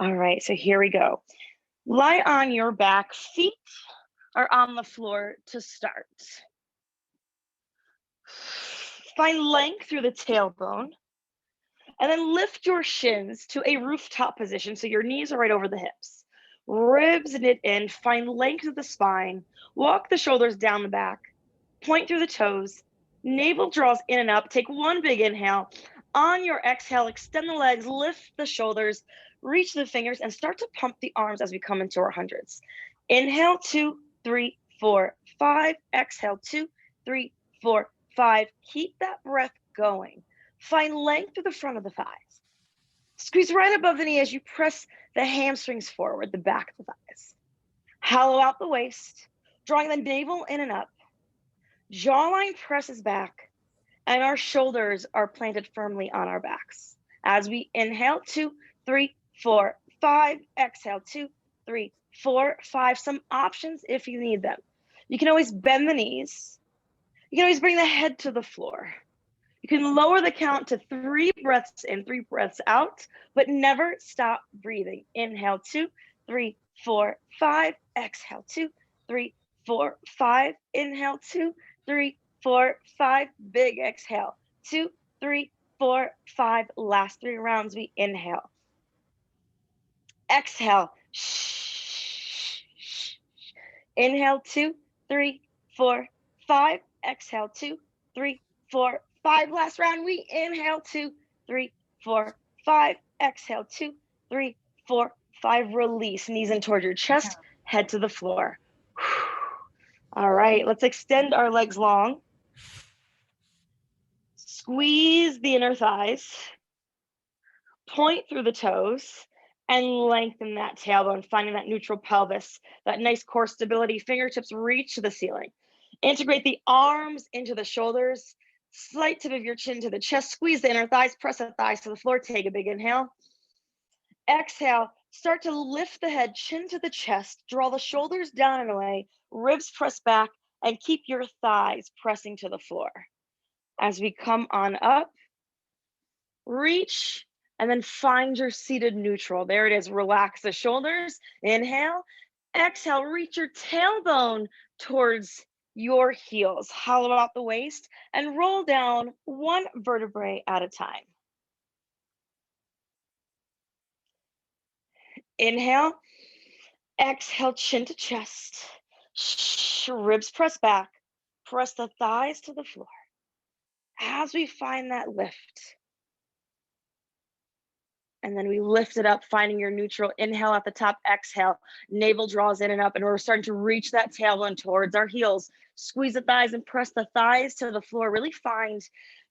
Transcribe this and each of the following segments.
All right, so here we go. Lie on your back, feet are on the floor to start. Find length through the tailbone, and then lift your shins to a rooftop position so your knees are right over the hips. Ribs knit in, find length of the spine, walk the shoulders down the back, point through the toes, navel draws in and up. Take one big inhale. On your exhale, extend the legs, lift the shoulders, reach the fingers, and start to pump the arms as we come into our hundreds. Inhale, 2, 3, 4, 5. Exhale, 2, 3, 4, 5. Keep that breath going. Find length through the front of the thighs. Squeeze right above the knee as you press the hamstrings forward, the back of the thighs. Hollow out the waist, drawing the navel in and up. Jawline presses back, and our shoulders are planted firmly on our backs. As we inhale, 2, 3, 4, 5. Exhale, 2, 3, 4, 5. Some options if you need them. You can always bend the knees. You can always bring the head to the floor. You can lower the count to 3 breaths in, 3 breaths out, but never stop breathing. Inhale, 2, 3, 4, 5. Exhale, 2, 3, 4, 5. Inhale, 2, 3, 4, 5. Big exhale. 2, 3, 4, 5. Last 3 rounds, we inhale. Exhale. Inhale, 2, 3, 4, 5. Exhale, 2, 3, 4, 5. Last round, we inhale, 2, 3, 4, 5. Exhale, 2, 3, 4, 5. Release, knees in toward your chest, head to the floor. All right, let's extend our legs long. Squeeze the inner thighs. Point through the toes and lengthen that tailbone, finding that neutral pelvis, that nice core stability. Fingertips reach to the ceiling. Integrate the arms into the shoulders. Slight tip of your chin to the chest. Squeeze the inner thighs, press the thighs to the floor. Take a big inhale. Exhale, start to lift the head, chin to the chest. Draw the shoulders down and away. Ribs press back, and keep your thighs pressing to the floor. As we come on up, reach, and then find your seated neutral. There it is. Relax the shoulders. Inhale. Exhale, reach your tailbone towards your heels. Hollow out the waist and roll down 1 vertebrae at a time. Inhale. Exhale, chin to chest. Ribs press back. Press the thighs to the floor. As we find that lift, and then we lift it up, finding your neutral. Inhale at the top, exhale. Navel draws in and up, and we're starting to reach that tailbone towards our heels. Squeeze the thighs and press the thighs to the floor. Really find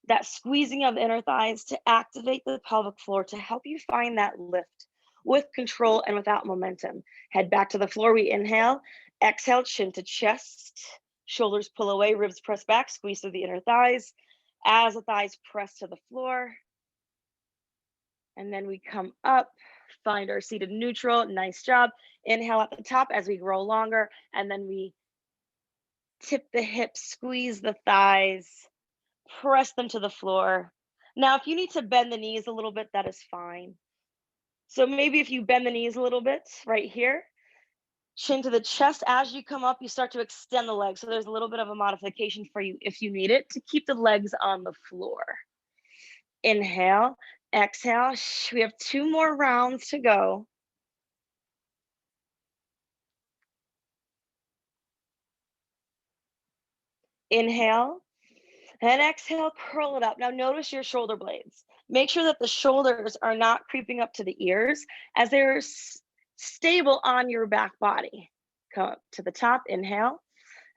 that squeezing of the inner thighs to activate the pelvic floor to help you find that lift with control and without momentum. Head back to the floor. We inhale, exhale, chin to chest. Shoulders pull away, ribs press back, squeeze through the inner thighs. As the thighs press to the floor, and then we come up, find our seated neutral. Nice job. Inhale at the top as we grow longer, and then we tip the hips, squeeze the thighs, press them to the floor. Now, if you need to bend the knees a little bit, that is fine. So maybe if you bend the knees a little bit right here, chin to the chest. As you come up, you start to extend the legs. So there's a little bit of a modification for you if you need it to keep the legs on the floor. Inhale, exhale. We have 2 more rounds to go. Inhale and exhale, curl it up. Now notice your shoulder blades. Make sure that the shoulders are not creeping up to the ears as they're stable on your back body. Come up to the top, inhale.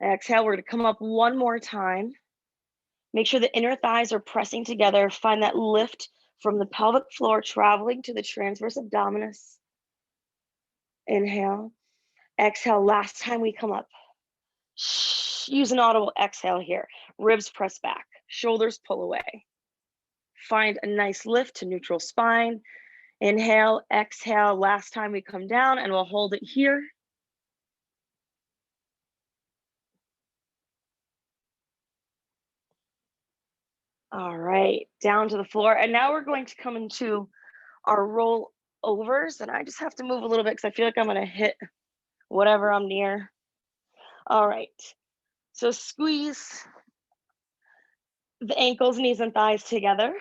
Exhale, we're gonna come up 1 more time. Make sure the inner thighs are pressing together. Find that lift from the pelvic floor traveling to the transverse abdominis. Inhale, exhale. Last time we come up. Use an audible exhale here. Ribs press back, shoulders pull away. Find a nice lift to neutral spine. Inhale, exhale. Last time we come down, and we'll hold it here. All right, down to the floor. And now we're going to come into our roll overs, and I just have to move a little bit because I feel like I'm gonna hit whatever I'm near. All right, so squeeze the ankles, knees, and thighs together,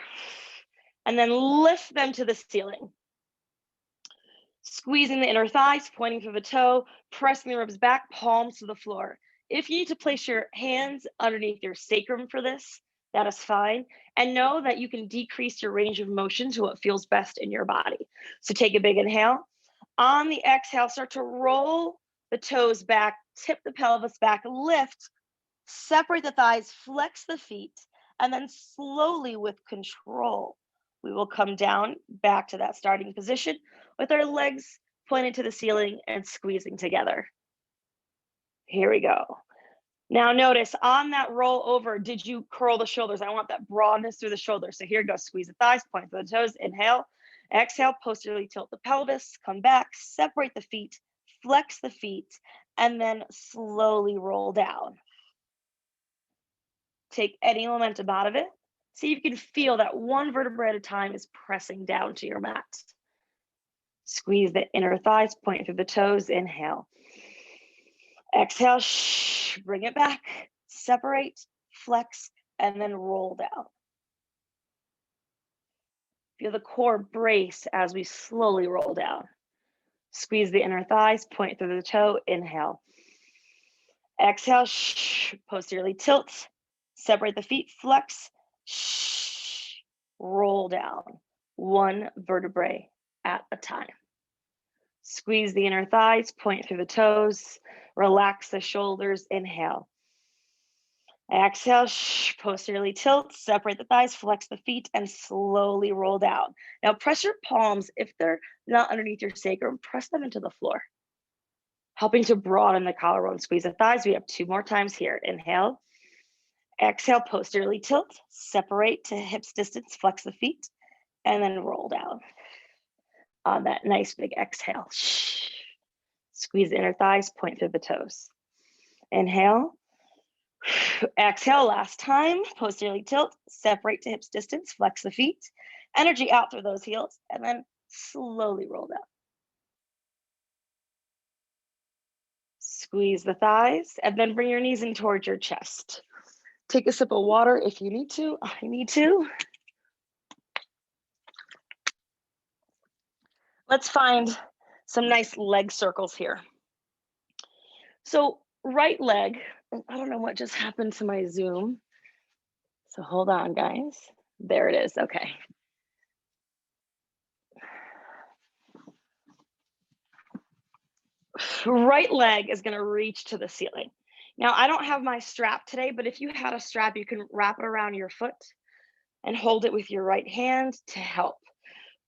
and then lift them to the ceiling. Squeezing the inner thighs, pointing through the toe, pressing the ribs back, palms to the floor. If you need to place your hands underneath your sacrum for this, that is fine. And know that you can decrease your range of motion to what feels best in your body. So take a big inhale. On the exhale, start to roll the toes back, tip the pelvis back, lift, separate the thighs, flex the feet, and then slowly with control, we will come down back to that starting position with our legs pointed to the ceiling and squeezing together. Here we go. Now notice on that roll over, did you curl the shoulders? I want that broadness through the shoulders. So here goes, squeeze the thighs, point to the toes, inhale, exhale, posteriorly tilt the pelvis, come back, separate the feet, flex the feet, and then slowly roll down. Take any momentum out of it. See if you can feel that one vertebrae at a time is pressing down to your mat. Squeeze the inner thighs, point through the toes, inhale. Exhale, bring it back, separate, flex, and then roll down. Feel the core brace as we slowly roll down. Squeeze the inner thighs, point through the toe, inhale. Exhale, posteriorly tilt, separate the feet, flex, roll down, one vertebrae at a time. Squeeze the inner thighs, point through the toes, relax the shoulders, inhale. Exhale, posteriorly tilt, separate the thighs, flex the feet, and slowly roll down. Now press your palms, if they're not underneath your sacrum, press them into the floor, helping to broaden the collarbone. Squeeze the thighs. We have 2 more times here. Inhale. Exhale, posteriorly tilt, separate to hips distance, flex the feet, and then roll down. On that nice big exhale. Squeeze the inner thighs, point through the toes. Inhale. Exhale, last time. Posteriorly tilt, separate to hips distance, flex the feet. Energy out through those heels, and then slowly roll down. Squeeze the thighs, and then bring your knees in towards your chest. Take a sip of water if you need to. I need to. Let's find some nice leg circles here. So right leg, I don't know what just happened to my Zoom. So hold on, guys. There it is. Okay. Right leg is going to reach to the ceiling. Now, I don't have my strap today, but if you had a strap, you can wrap it around your foot and hold it with your right hand to help.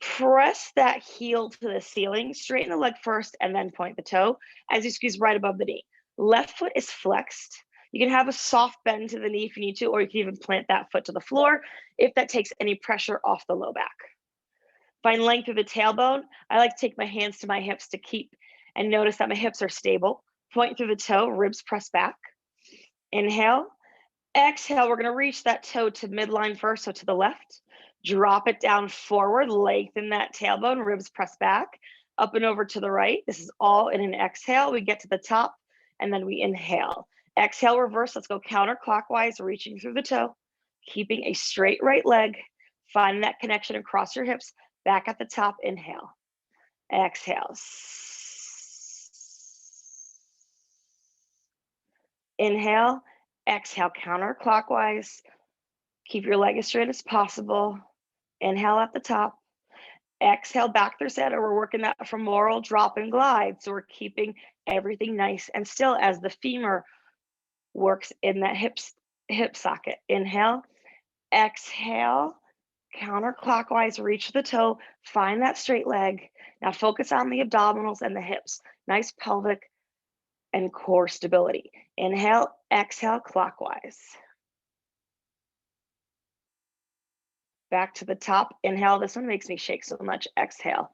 Press that heel to the ceiling, straighten the leg first, and then point the toe as you squeeze right above the knee. Left foot is flexed. You can have a soft bend to the knee if you need to, or you can even plant that foot to the floor if that takes any pressure off the low back. Find length through the tailbone. I like to take my hands to my hips to keep and notice that my hips are stable. Point through the toe, ribs press back. Inhale. Exhale, we're going to reach that toe to midline first, so to the left. Drop it down forward, lengthen that tailbone, ribs press back, up and over to the right. This is all in an exhale. We get to the top, and then we inhale. Exhale, reverse. Let's go counterclockwise, reaching through the toe, keeping a straight right leg. Find that connection across your hips. Back at the top, inhale. Exhale. Inhale. Exhale, counterclockwise. Keep your leg as straight as possible. Inhale at the top. Exhale back through center. We're working that femoral drop and glide. So we're keeping everything nice and still as the femur works in that hip socket. Inhale. Exhale. Counterclockwise, reach the toe. Find that straight leg. Now focus on the abdominals and the hips. Nice pelvic and core stability. Inhale, exhale, clockwise. Back to the top. Inhale. This one makes me shake so much. Exhale.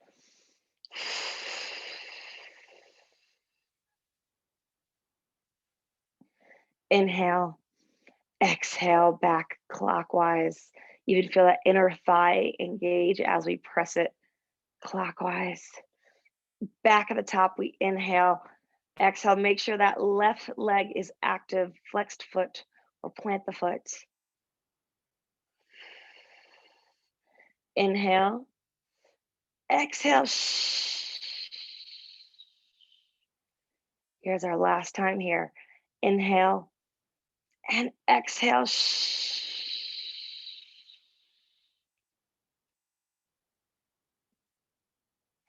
Inhale. Exhale, back clockwise. Even feel that inner thigh engage as we press it clockwise. Back at the top, we inhale. Exhale, make sure that left leg is active, flexed foot or plant the foot. Inhale. Exhale. Here's our last time here. Inhale and exhale.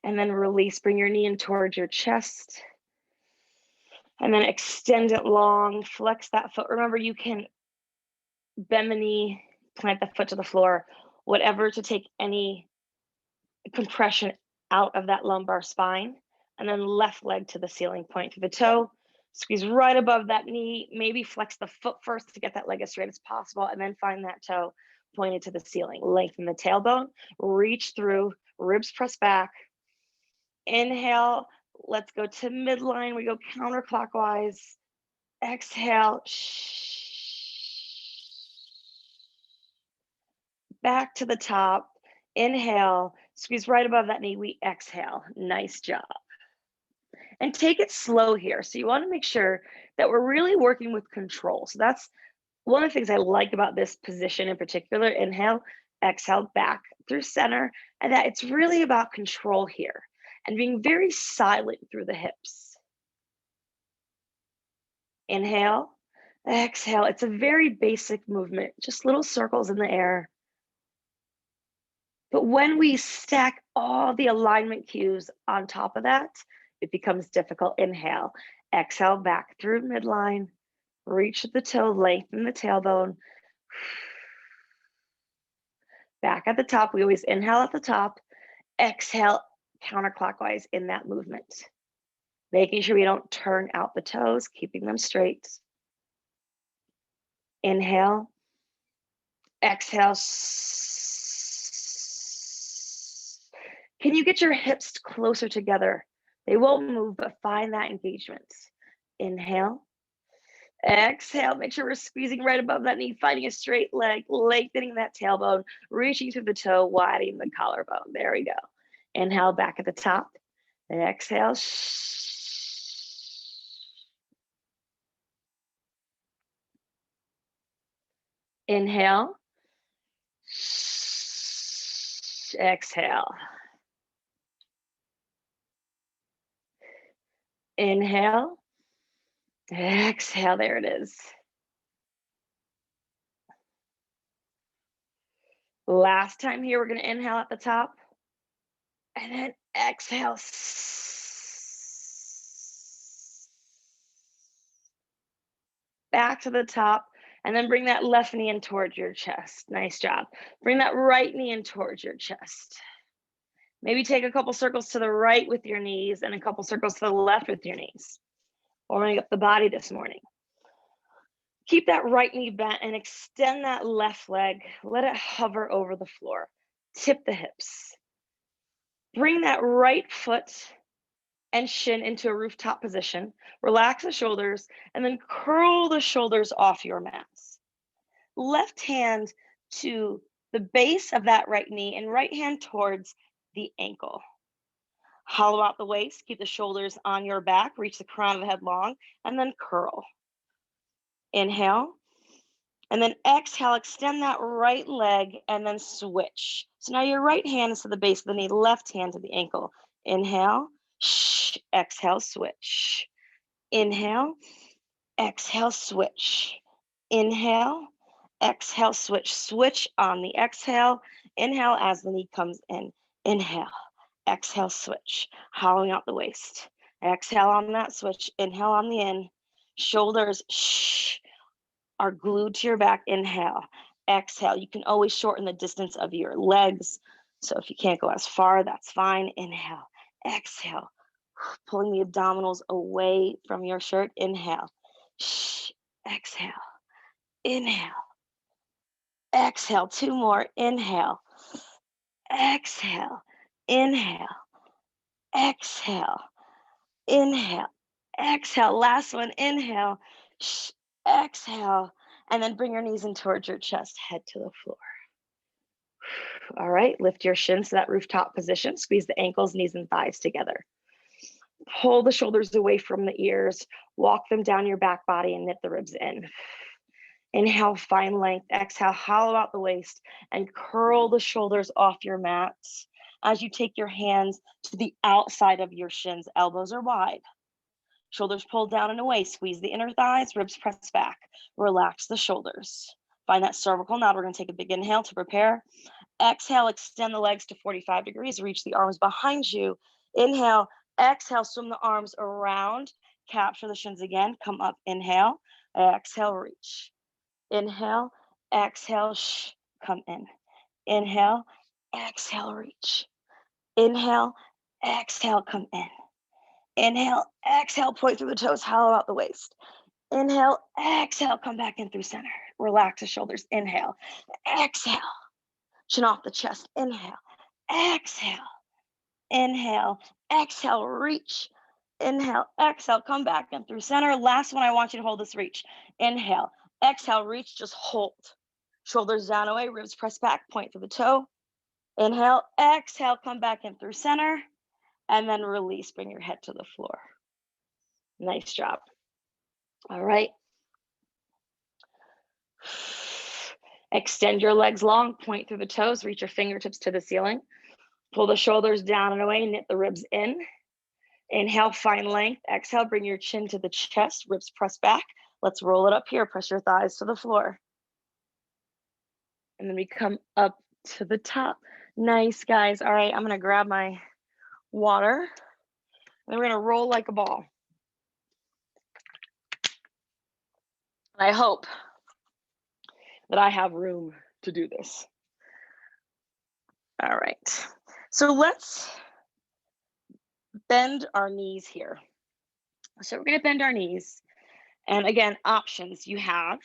And then release. Bring your knee in towards your chest. And then extend it long. Flex that foot. Remember, you can bend the knee, plant the foot to the floor, whatever to take any compression out of that lumbar spine. And then left leg to the ceiling, point to the toe. Squeeze right above that knee. Maybe flex the foot first to get that leg as straight as possible. And then find that toe pointed to the ceiling. Lengthen the tailbone. Reach through. Ribs press back. Inhale. Let's go to midline. We go counterclockwise. Exhale. Back to the top. Inhale. Squeeze right above that knee. We exhale. Nice job. And take it slow here. So you want to make sure that we're really working with control. So that's one of the things I like about this position in particular. Inhale, exhale, back through center. And that it's really about control here and being very silent through the hips. Inhale, exhale. It's a very basic movement, just little circles in the air. But when we stack all the alignment cues on top of that, it becomes difficult. Inhale, exhale, back through midline, reach the toe, lengthen the tailbone. Back at the top, we always inhale at the top, exhale counterclockwise in that movement. Making sure we don't turn out the toes, keeping them straight. Inhale, exhale. Can you get your hips closer together? They won't move, but find that engagement. Inhale. Exhale. Make sure we're squeezing right above that knee, finding a straight leg, lengthening that tailbone, reaching through the toe, widening the collarbone. There we go. Inhale, back at the top. Exhale. Inhale. Exhale. Inhale. Exhale. There it is. Last time here, we're going to inhale at the top and then exhale. Back to the top and then bring that left knee in towards your chest. Nice job. Bring that right knee in towards your chest. Maybe take a couple circles to the right with your knees and a couple circles to the left with your knees. Warming up the body this morning. Keep that right knee bent and extend that left leg. Let it hover over the floor. Tip the hips. Bring that right foot and shin into a rooftop position. Relax the shoulders and then curl the shoulders off your mats. Left hand to the base of that right knee and right hand towards the ankle. Hollow out the waist, keep the shoulders on your back, reach the crown of the head long, and then curl. Inhale, and then exhale, extend that right leg, and then switch. So now your right hand is to the base of the knee, left hand to the ankle. Inhale, exhale, switch. Inhale, exhale, switch. Inhale, exhale, switch. Switch on the exhale. Inhale as the knee comes in. Inhale, exhale, switch. Hollowing out the waist. Exhale on that switch. Inhale on the in. Shoulders are glued to your back. Inhale, exhale. You can always shorten the distance of your legs. So if you can't go as far, that's fine. Inhale, exhale. Pulling the abdominals away from your shirt. Inhale, exhale, inhale, exhale. Two more. Inhale, exhale, inhale, exhale, inhale, exhale. Last one. Inhale, exhale, and then bring your knees in towards your chest, head to the floor. All right, lift your shins to that rooftop position. Squeeze the ankles, knees, and thighs together. Pull the shoulders away from the ears. Walk them down your back body and knit the ribs in. Inhale, find length. Exhale, hollow out the waist and curl the shoulders off your mat as you take your hands to the outside of your shins. Elbows are wide. Shoulders pulled down and away. Squeeze the inner thighs, ribs press back. Relax the shoulders. Find that cervical knot. We're going to take a big inhale to prepare. Exhale, extend the legs to 45 degrees. Reach the arms behind you. Inhale, exhale, swim the arms around. Capture the shins again. Come up, inhale. Exhale, reach. Inhale, exhale, come in. Inhale, exhale, reach. Inhale, exhale, come in. Inhale, exhale, point through the toes, hollow out the waist. Inhale, exhale, come back in through center. Relax the shoulders. Inhale, exhale, chin off the chest. Inhale, exhale, inhale, exhale, reach. Inhale, exhale, come back in through center. Last one, I want you to hold this reach. Inhale, exhale, reach, just hold. Shoulders down away, ribs press back, point through the toe. Inhale, exhale, come back in through center. And then release, bring your head to the floor. Nice job. All right. Extend your legs long, point through the toes, reach your fingertips to the ceiling. Pull the shoulders down and away, knit the ribs in. Inhale, find length. Exhale, bring your chin to the chest, ribs press back. Let's roll it up here, press your thighs to the floor. And then we come up to the top. Nice, guys. All right, I'm gonna grab my water. And we're gonna roll like a ball. And I hope that I have room to do this. All right, so let's bend our knees here. So we're gonna bend our knees. And again, options you have.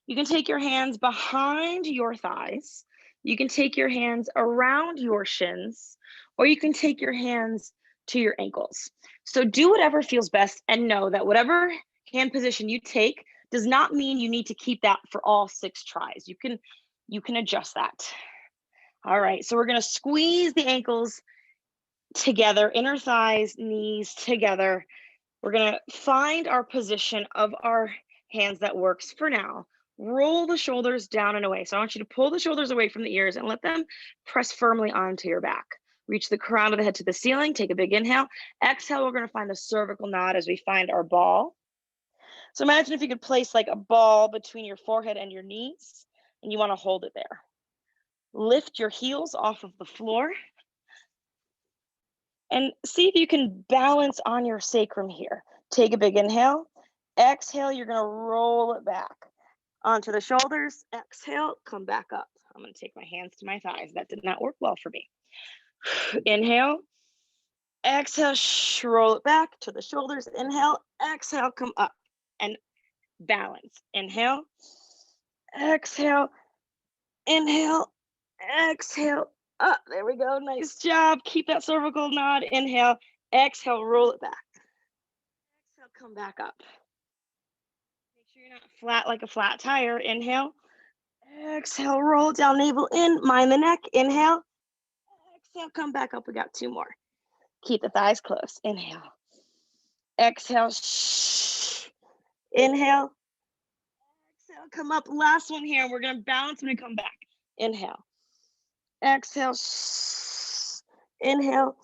You can take your hands behind your thighs. You can take your hands around your shins, or you can take your hands to your ankles. So do whatever feels best, and know that whatever hand position you take does not mean you need to keep that for all 6 tries. You can adjust that. All right, so we're gonna squeeze the ankles together, inner thighs, knees together. We're gonna find our position of our hands that works for now. Roll the shoulders down and away. So I want you to pull the shoulders away from the ears and let them press firmly onto your back. Reach the crown of the head to the ceiling. Take a big inhale. Exhale, we're gonna find a cervical knot as we find our ball. So imagine if you could place like a ball between your forehead and your knees, and you wanna hold it there. Lift your heels off of the floor. And see if you can balance on your sacrum here. Take a big inhale. Exhale, you're gonna roll it back onto the shoulders. Exhale, come back up. I'm gonna take my hands to my thighs. That did not work well for me. Inhale. Exhale, roll it back to the shoulders. Inhale, exhale, come up and balance. Inhale, exhale, inhale, exhale, up. There we go. Nice job. Keep that cervical knot. Inhale, exhale, roll it back. Exhale, come back up. Make sure you're not flat like a flat tire. Inhale, exhale, roll down, navel in, mind the neck. Inhale, exhale, come back up. We got 2 more. Keep the thighs close. Inhale, exhale, inhale, exhale, come up. Last one here. We're gonna balance when we come back. Inhale, exhale, inhale,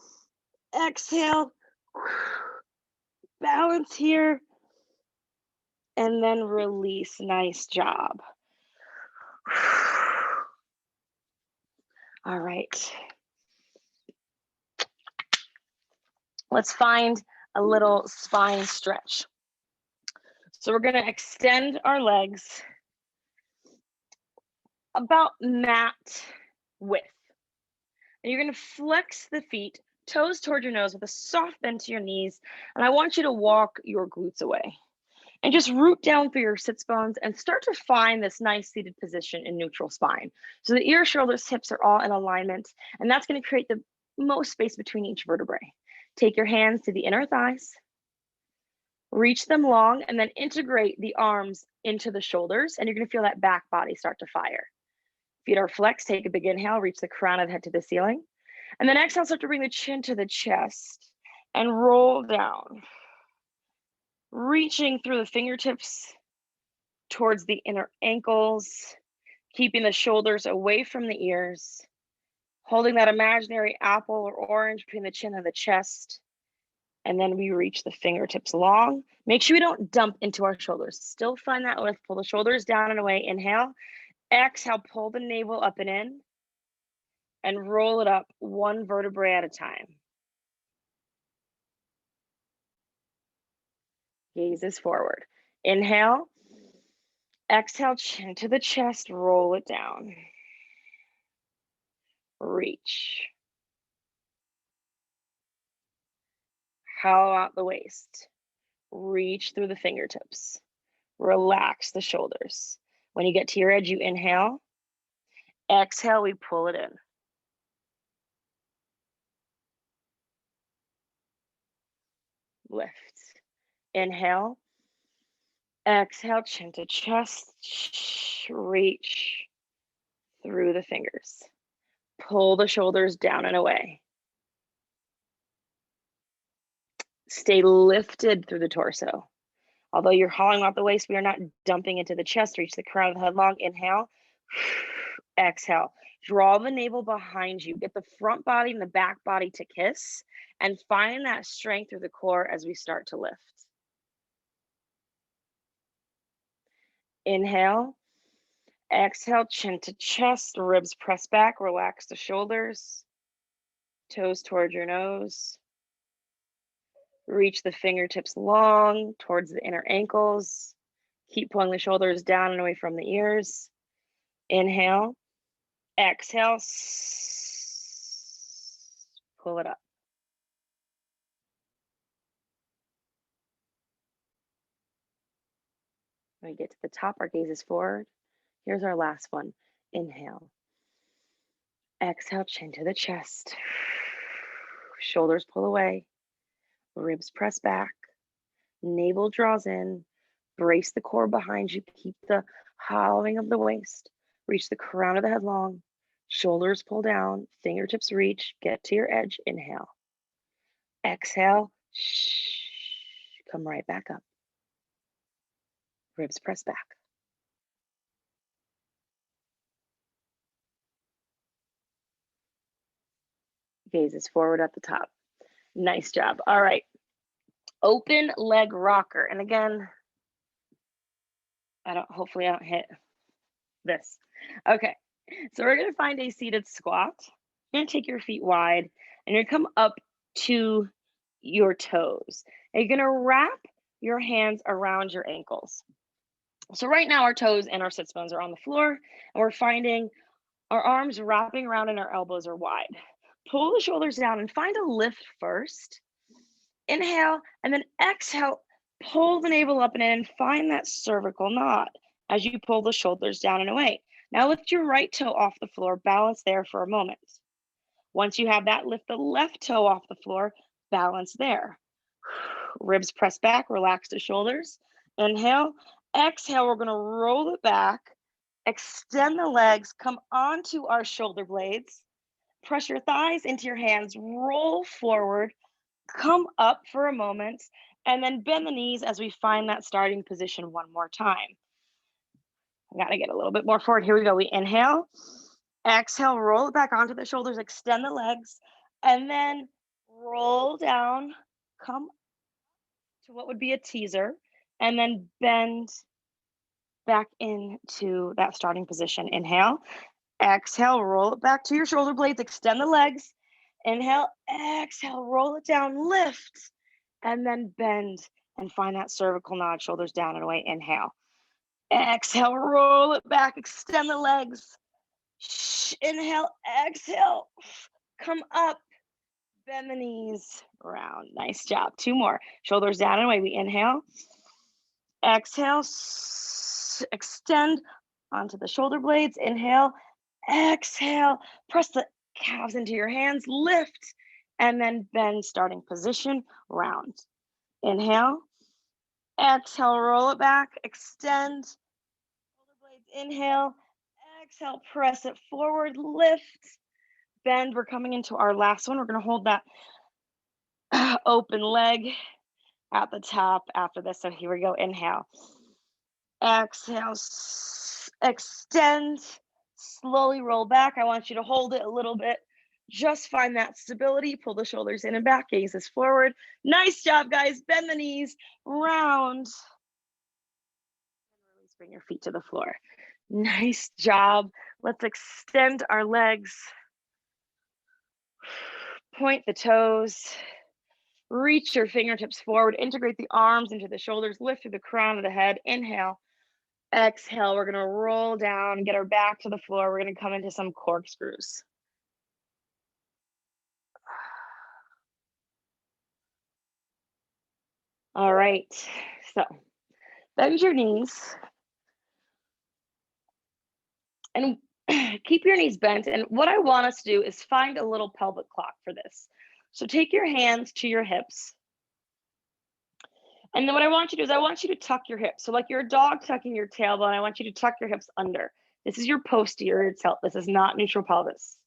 exhale, balance here, and then release. Nice job. All right. Let's find a little spine stretch. So we're going to extend our legs about mat width. And you're going to flex the feet, toes toward your nose with a soft bend to your knees. And I want you to walk your glutes away. And just root down through your sits bones and start to find this nice seated position in neutral spine. So the ears, shoulders, hips are all in alignment. And that's going to create the most space between each vertebrae. Take your hands to the inner thighs. Reach them long and then integrate the arms into the shoulders. And you're going to feel that back body start to fire. Feet are flexed. Take a big inhale, reach the crown of the head to the ceiling. And then exhale, start to bring the chin to the chest and roll down. Reaching through the fingertips towards the inner ankles, keeping the shoulders away from the ears, holding that imaginary apple or orange between the chin and the chest. And then we reach the fingertips long. Make sure we don't dump into our shoulders. Still find that lift. Pull the shoulders down and away. Inhale. Exhale, pull the navel up and in. And roll it up one vertebrae at a time. Gazes forward. Inhale. Exhale, chin to the chest. Roll it down. Reach. Hollow out the waist. Reach through the fingertips. Relax the shoulders. When you get to your edge, you inhale. Exhale, we pull it in. Lift. Inhale. Exhale, chin to chest. Reach through the fingers. Pull the shoulders down and away. Stay lifted through the torso. Although you're hollowing out the waist, we are not dumping into the chest. Reach the crown of the head long. Inhale. Exhale. Draw the navel behind you. Get the front body and the back body to kiss. And find that strength through the core as we start to lift. Inhale. Exhale, chin to chest. Ribs press back. Relax the shoulders. Toes toward your nose. Reach the fingertips long towards the inner ankles. Keep pulling the shoulders down and away from the ears. Inhale. Exhale. Pull it up. When we get to the top, our gaze is forward. Here's our last one. Inhale. Exhale, chin to the chest. Shoulders pull away. Ribs press back. Navel draws in. Brace the core behind you. Keep the hollowing of the waist. Reach the crown of the head long. Shoulders pull down. Fingertips reach. Get to your edge. Inhale. Exhale. Come right back up. Ribs press back. Gaze is forward at the top. Nice job. All right. Open leg rocker. And again, hopefully I don't hit this. Okay. So we're going to find a seated squat. You're going to take your feet wide and you're going to come up to your toes. And you're going to wrap your hands around your ankles. So right now our toes and our sits bones are on the floor and we're finding our arms wrapping around and our elbows are wide. Pull the shoulders down and find a lift first. Inhale and then exhale. Pull the navel up and in and find that cervical knot as you pull the shoulders down and away. Now lift your right toe off the floor, balance there for a moment. Once you have that, lift the left toe off the floor, balance there. Ribs press back, relax the shoulders. Inhale, exhale, we're gonna roll it back, extend the legs, come onto our shoulder blades, press your thighs into your hands, roll forward, come up for a moment, and then bend the knees as we find that starting position one more time. I gotta get a little bit more forward. Here we go. We inhale, exhale, roll it back onto the shoulders, extend the legs, and then roll down, come to what would be a teaser, and then bend back into that starting position. Inhale, exhale, roll it back to your shoulder blades, extend the legs. Inhale, exhale, roll it down, lift, and then bend and find that cervical nod, shoulders down and away. Inhale. Exhale, roll it back, extend the legs. Inhale, exhale, come up, bend the knees around. Nice job. Two more. Shoulders down and away. We inhale, exhale, extend onto the shoulder blades. Inhale, exhale, press the calves into your hands, lift, and then bend, starting position, round. Inhale, exhale, roll it back, extend, shoulder blades, inhale, Exhale, press it forward, lift, bend. We're coming into our last one. We're going to hold that open leg at the top after this. So here we go. Inhale. Exhale, extend, slowly roll back. I want you to hold it a little bit. Just find that stability. Pull the shoulders in and back, gazes forward. Nice job, guys. Bend the knees, round. And release, bring your feet to the floor. Nice job. Let's extend our legs. Point the toes. Reach your fingertips forward. Integrate the arms into the shoulders. Lift through the crown of the head. Inhale. Exhale. We're going to roll down, get our back to the floor. We're going to come into some corkscrews. All right. So bend your knees. And keep your knees bent. And what I want us to do is find a little pelvic clock for this. So take your hands to your hips. And then what I want you to do is I want you to tuck your hips. So like you're a dog tucking your tailbone, I want you to tuck your hips under. This is your posterior tilt. This is not neutral pelvis.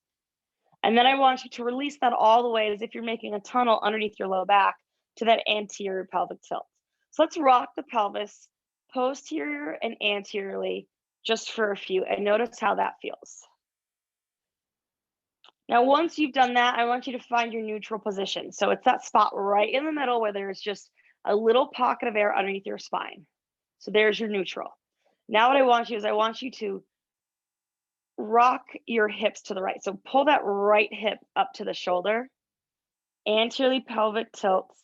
And then I want you to release that all the way as if you're making a tunnel underneath your low back to that anterior pelvic tilt. So let's rock the pelvis posterior and anteriorly just for a few, and notice how that feels. Now, once you've done that, I want you to find your neutral position. So it's that spot right in the middle where there's just a little pocket of air underneath your spine. So there's your neutral. Now what I want you to rock your hips to the right. So pull that right hip up to the shoulder, anteriorly pelvic tilts,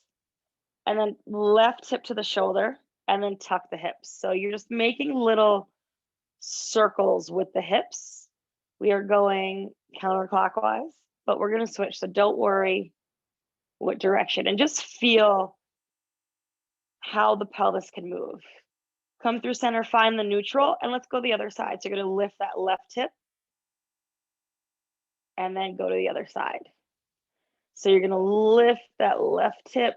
and then left hip to the shoulder, and then tuck the hips. So you're just making little circles with the hips. We are going counterclockwise, but we're going to switch. So don't worry what direction, and just feel how the pelvis can move. Come through center, find the neutral, and let's go the other side. So you're going to lift that left hip and then go to the other side. So you're going to lift that left hip,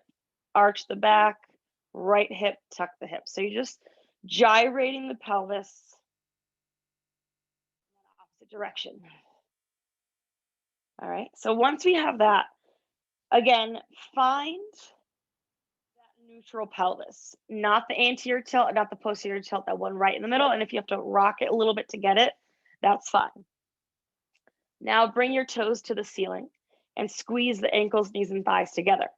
arch the back, right hip, tuck the hip. So you're just gyrating the pelvis in the opposite direction. All right. So once we have that, again, find that neutral pelvis, not the anterior tilt, not the posterior tilt, that one right in the middle. And if you have to rock it a little bit to get it, that's fine. Now bring your toes to the ceiling and squeeze the ankles, knees, and thighs together.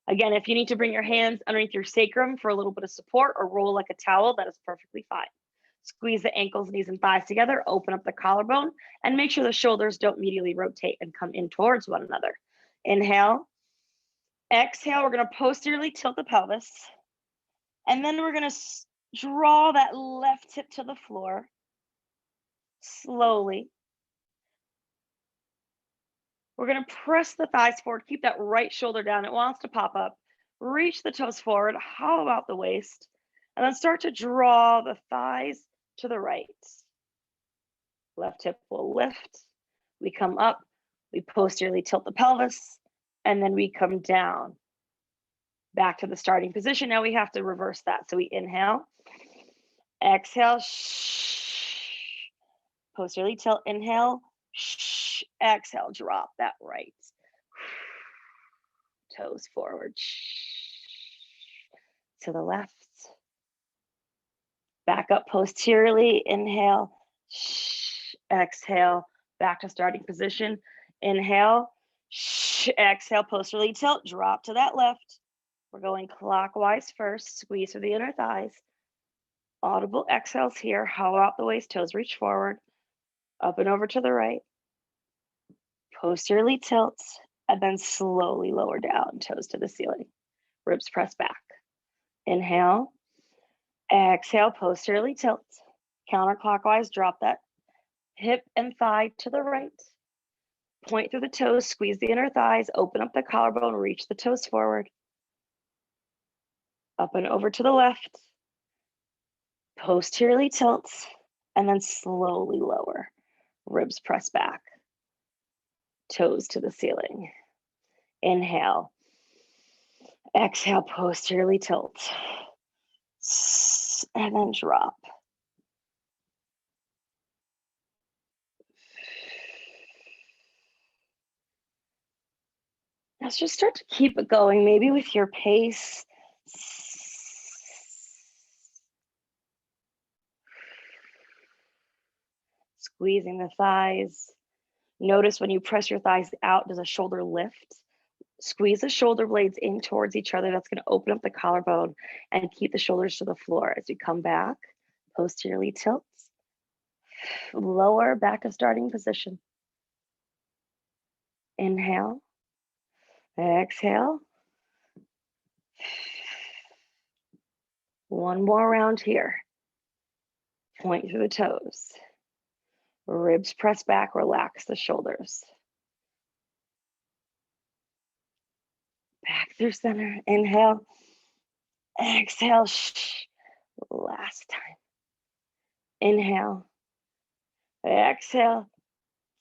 Again, if you need to bring your hands underneath your sacrum for a little bit of support or roll like a towel, that is perfectly fine. Squeeze the ankles, knees, and thighs together, open up the collarbone, and make sure the shoulders don't immediately rotate and come in towards one another. Inhale. Exhale, we're going to posteriorly tilt the pelvis. And then we're going to draw that left hip to the floor slowly. We're going to press the thighs forward, keep that right shoulder down. It wants to pop up. Reach the toes forward, hollow out the waist, and then start to draw the thighs to the right. Left hip will lift. We come up, we posteriorly tilt the pelvis, and then we come down. Back to the starting position. Now we have to reverse that. So we inhale, exhale, posteriorly tilt, inhale, exhale, drop that right. Toes forward, to the left. Back up posteriorly, inhale, exhale, back to starting position. Inhale, exhale, posteriorly tilt, drop to that left. We're going clockwise first, squeeze through the inner thighs. Audible exhales here, hollow out the waist, toes reach forward, up and over to the right. Posteriorly tilt, and then slowly lower down, toes to the ceiling. Ribs press back. Inhale, exhale, posteriorly tilt. Counterclockwise, drop that hip and thigh to the right. Point through the toes, squeeze the inner thighs, open up the collarbone, reach the toes forward. Up and over to the left. Posteriorly tilt, and then slowly lower. Ribs press back. Toes to the ceiling. Inhale. Exhale, posteriorly tilt. And then drop. Now just start to keep it going, maybe with your pace. Squeezing the thighs. Notice when you press your thighs out, does a shoulder lift? Squeeze the shoulder blades in towards each other. That's going to open up the collarbone and keep the shoulders to the floor. As you come back, posteriorly tilt. Lower back to starting position. Inhale. Exhale. One more round here. Point through the toes. Ribs press back, relax the shoulders. Back through center. Inhale. Exhale. Last time. Inhale. Exhale.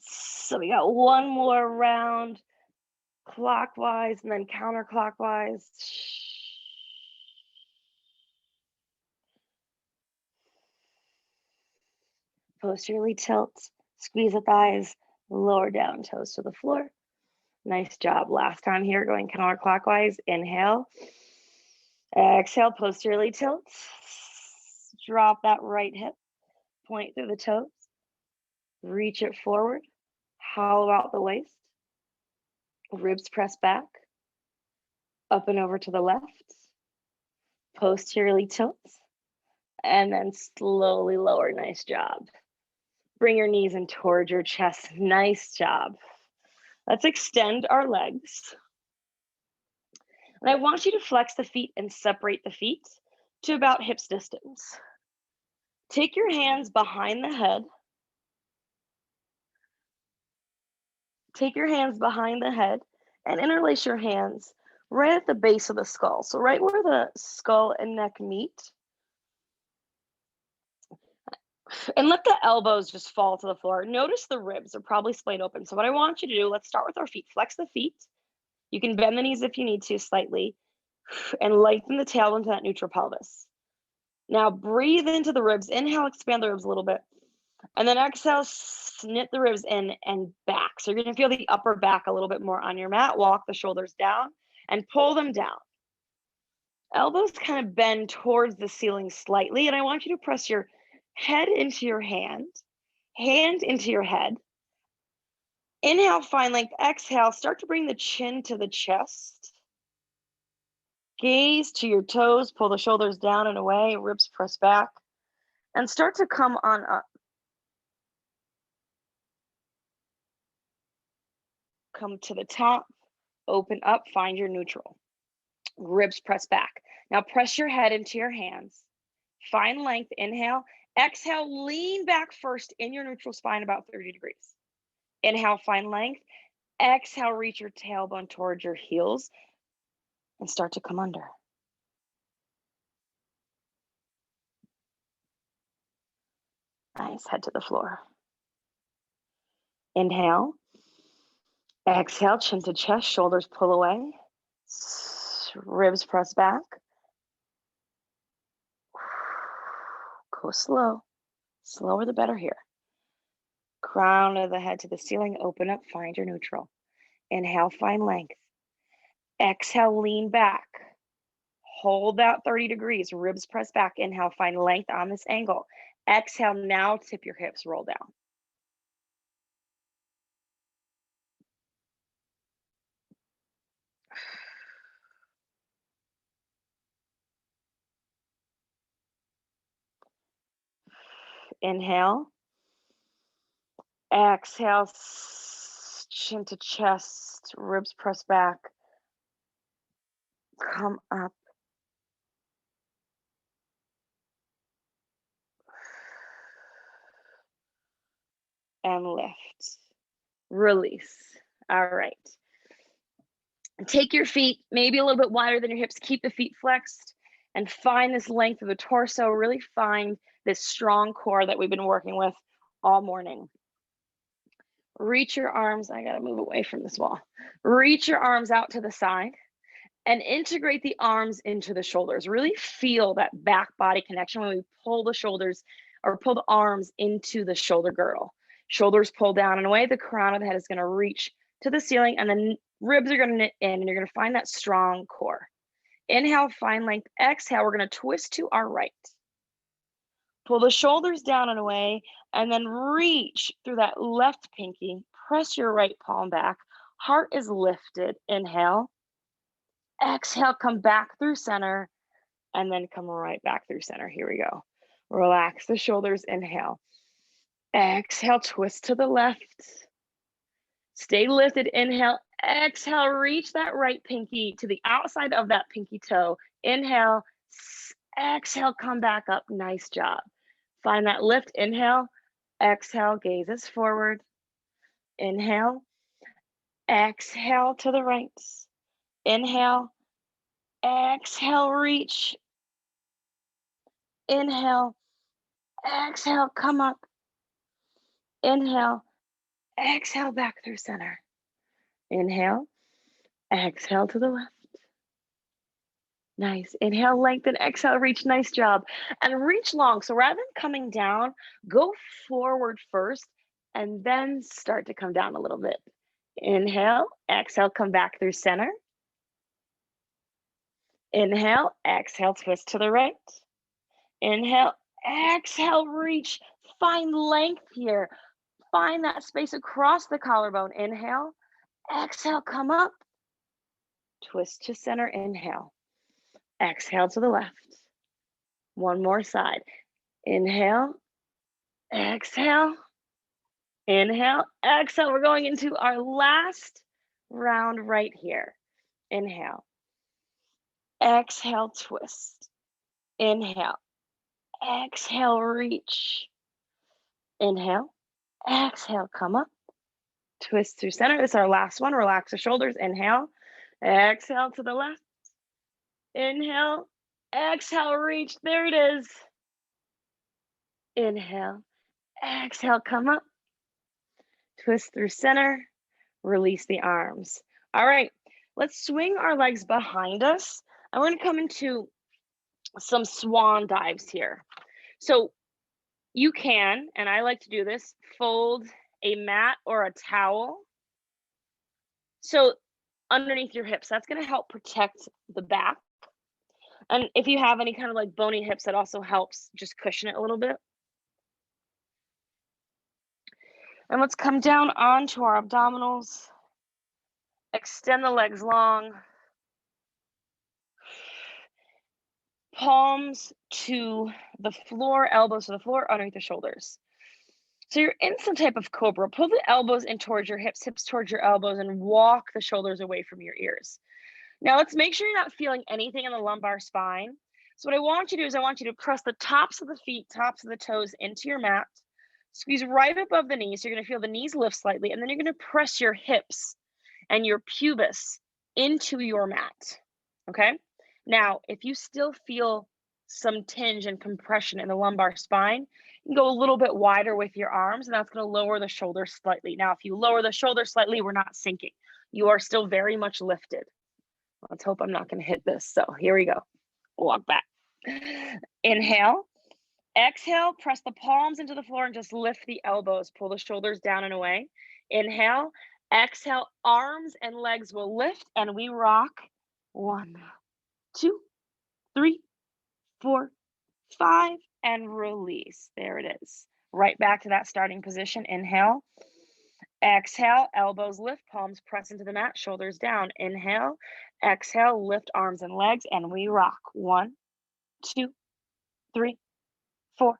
So we got one more round, clockwise and then counterclockwise. Posteriorly tilt, squeeze the thighs, lower down toes to the floor. Nice job. Last time here, going counterclockwise. Inhale. Exhale, posteriorly tilt. Drop that right hip. Point through the toes. Reach it forward. Hollow out the waist. Ribs press back. Up and over to the left. Posteriorly tilt. And then slowly lower. Nice job. Bring your knees in towards your chest. Nice job. Let's extend our legs. And I want you to flex the feet and separate the feet to about hips distance. Take your hands behind the head. Take your hands behind the head and interlace your hands right at the base of the skull. So right where the skull and neck meet. And let the elbows just fall to the floor. Notice the ribs are probably splayed open. So what I want you to do, let's start with our feet. Flex the feet. You can bend the knees if you need to slightly and lengthen the tailbone into that neutral pelvis. Now breathe into the ribs. Inhale, expand the ribs a little bit. And then exhale, snip the ribs in and back. So you're going to feel the upper back a little bit more on your mat. Walk the shoulders down and pull them down. Elbows kind of bend towards the ceiling slightly. And I want you to press your head into your hand into your head. Inhale, find length. Exhale, start to bring the chin to the chest. Gaze to your toes, pull the shoulders down and away, ribs press back, and start to come on up. Come to the top, open up, find your neutral. Ribs press back. Now press your head into your hands. Find length, inhale. Exhale, lean back first in your neutral spine about 30 degrees. Inhale, find length. Exhale, reach your tailbone towards your heels and start to come under. Nice, head to the floor. Inhale. Exhale, chin to chest, shoulders pull away. Ribs press back. Go slow. Slower the better here. Crown of the head to the ceiling, open up, find your neutral. Inhale, find length. Exhale, lean back. Hold that 30 degrees, ribs press back. Inhale, find length on this angle. Exhale, now tip your hips, roll down. Inhale. Exhale, chin to chest, ribs press back. Come up. And lift. Release. All right. Take your feet maybe a little bit wider than your hips. Keep the feet flexed and find this length of the torso. Really find this strong core that we've been working with all morning. Reach your arms. I got to move away from this wall. Reach your arms out to the side and integrate the arms into the shoulders. Really feel that back body connection when we pull the shoulders or pull the arms into the shoulder girdle. Shoulders pull down and away. The crown of the head is going to reach to the ceiling and then Ribs are gonna knit in, and you're gonna find that strong core. Inhale, find length. Exhale, we're gonna twist to our right. Pull the shoulders down and away, and then reach through that left pinky. Press your right palm back. Heart is lifted. Inhale. Exhale, come back through center, and then come right back through center. Here we go. Relax the shoulders. Inhale. Exhale, twist to the left. Stay lifted. Inhale. Exhale, reach that right pinky to the outside of that pinky toe. Inhale. Exhale, come back up. Nice job. Find that lift. Inhale. Exhale, gazes forward. Inhale. Exhale to the right. Inhale. Exhale, reach. Inhale. Exhale, come up. Inhale. Exhale, back through center. Inhale. Exhale to the left. Nice. Inhale, lengthen. Exhale, reach. Nice job. And reach long. So rather than coming down, go forward first and then start to come down a little bit. Inhale. Exhale, come back through center. Inhale. Exhale, twist to the right. Inhale. Exhale, reach. Find length here. Find that space across the collarbone. Inhale. Exhale, come up. Twist to center. Inhale. Exhale to the left. One more side. Inhale. Exhale. Inhale. Exhale. We're going into our last round right here. Inhale. Exhale, twist. Inhale. Exhale, reach. Inhale. Exhale, come up. Twist through center. This is our last one. Relax the shoulders. Inhale. Exhale to the left. Inhale. Exhale, reach. There it is. Inhale. Exhale, come up. Twist through center. Release the arms. All right. Let's swing our legs behind us. And we're going to come into some swan dives here. So you can, and I like to do this, fold a mat or a towel so underneath your hips. That's going to help protect the back. And if you have any kind of like bony hips, that also helps just cushion it a little bit. And let's come down onto our abdominals. Extend the legs long. Palms to the floor, elbows to the floor, underneath the shoulders. So you're in some type of cobra. Pull the elbows in towards your hips, hips towards your elbows, and walk the shoulders away from your ears. Now let's make sure you're not feeling anything in the lumbar spine. So what I want you to do is I want you to press the tops of the feet, tops of the toes into your mat. Squeeze right above the knees. So you're going to feel the knees lift slightly, and then you're going to press your hips and your pubis into your mat. Okay? Now, if you still feel some tinge and compression in the lumbar spine, you can go a little bit wider with your arms, and that's going to lower the shoulders slightly. Now, if you lower the shoulders slightly, we're not sinking. You are still very much lifted. Let's hope I'm not going to hit this. So here we go. Walk back. Inhale. Exhale. Press the palms into the floor and just lift the elbows. Pull the shoulders down and away. Inhale. Exhale. Arms and legs will lift, and we rock. 1, 2, 3, 4, 5, and release. There it is. Right back to that starting position. Inhale. Exhale, elbows lift, palms press into the mat, shoulders down. Inhale, exhale, lift arms and legs, and we rock. 1, 2, 3, 4,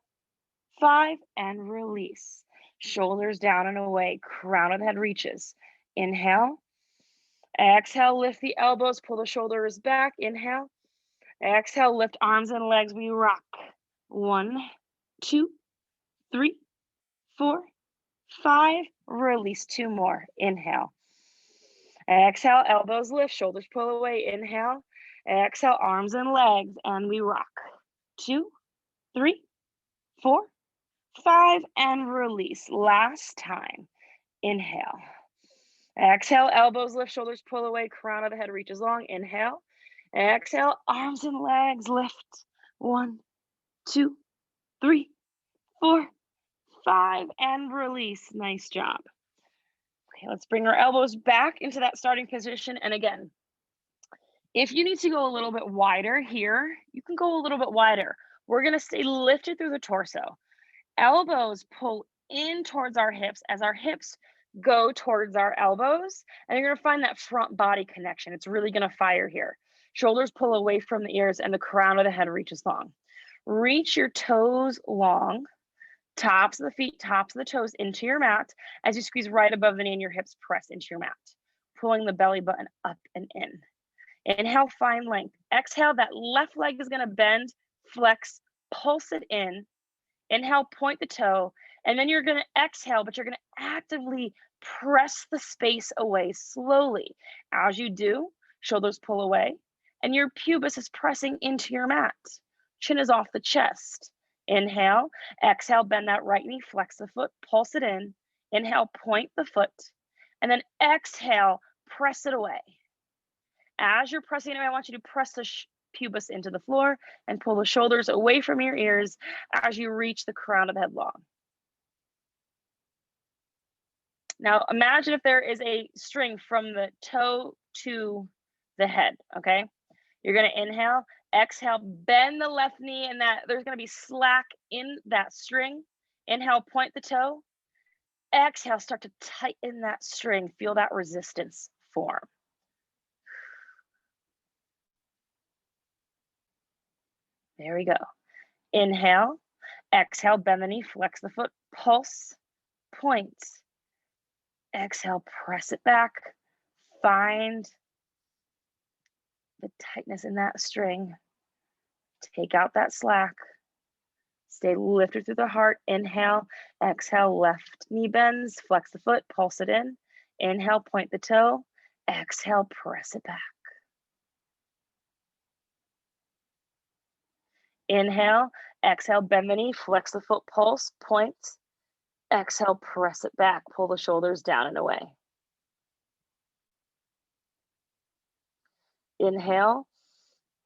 5, and release. Shoulders down and away, crown of the head reaches. Inhale. Exhale, lift the elbows, pull the shoulders back. Inhale. Exhale, lift arms and legs. We rock. 1, 2, 3, 4, 5. Release. 2 more. Inhale. Exhale, elbows lift, shoulders pull away. Inhale. Exhale, arms and legs, and we rock. 2, 3, 4, 5, and release. Last time. Inhale. Exhale, elbows lift, shoulders pull away, crown of the head reaches long. Inhale. Exhale, arms and legs lift. 1, 2, 3, 4, 5, and release. Nice job. Okay, let's bring our elbows back into that starting position. And again, if you need to go a little bit wider here, you can go a little bit wider. We're gonna stay lifted through the torso. Elbows pull in towards our hips as our hips go towards our elbows, and you're gonna find that front body connection. It's really gonna fire here. Shoulders pull away from the ears and the crown of the head reaches long. Reach your toes long, tops of the feet, tops of the toes into your mat as you squeeze right above the knee and your hips press into your mat, pulling the belly button up and in. Inhale, find length. Exhale, that left leg is gonna bend, flex, pulse it in. Inhale, point the toe, and then you're gonna exhale, but you're gonna actively press the space away slowly. As you do, shoulders pull away, and your pubis is pressing into your mat. Chin is off the chest. Inhale, exhale, bend that right knee, flex the foot, pulse it in. Inhale, point the foot, and then exhale, press it away. As you're pressing it away, I want you to press the pubis into the floor and pull the shoulders away from your ears as you reach the crown of the head long. Now imagine if there is a string from the toe to the head, okay? You're gonna inhale, exhale, bend the left knee, and that there's gonna be slack in that string. Inhale, point the toe. Exhale, start to tighten that string. Feel that resistance form. There we go. Inhale, exhale, bend the knee, flex the foot, pulse, point. Exhale, press it back. Find the tightness in that string. Take out that slack. Stay lifted through the heart. Inhale, exhale, left knee bends, flex the foot, pulse it in. Inhale, point the toe. Exhale, press it back. Inhale, exhale, bend the knee, flex the foot, pulse, point. Exhale, press it back, pull the shoulders down and away. Inhale,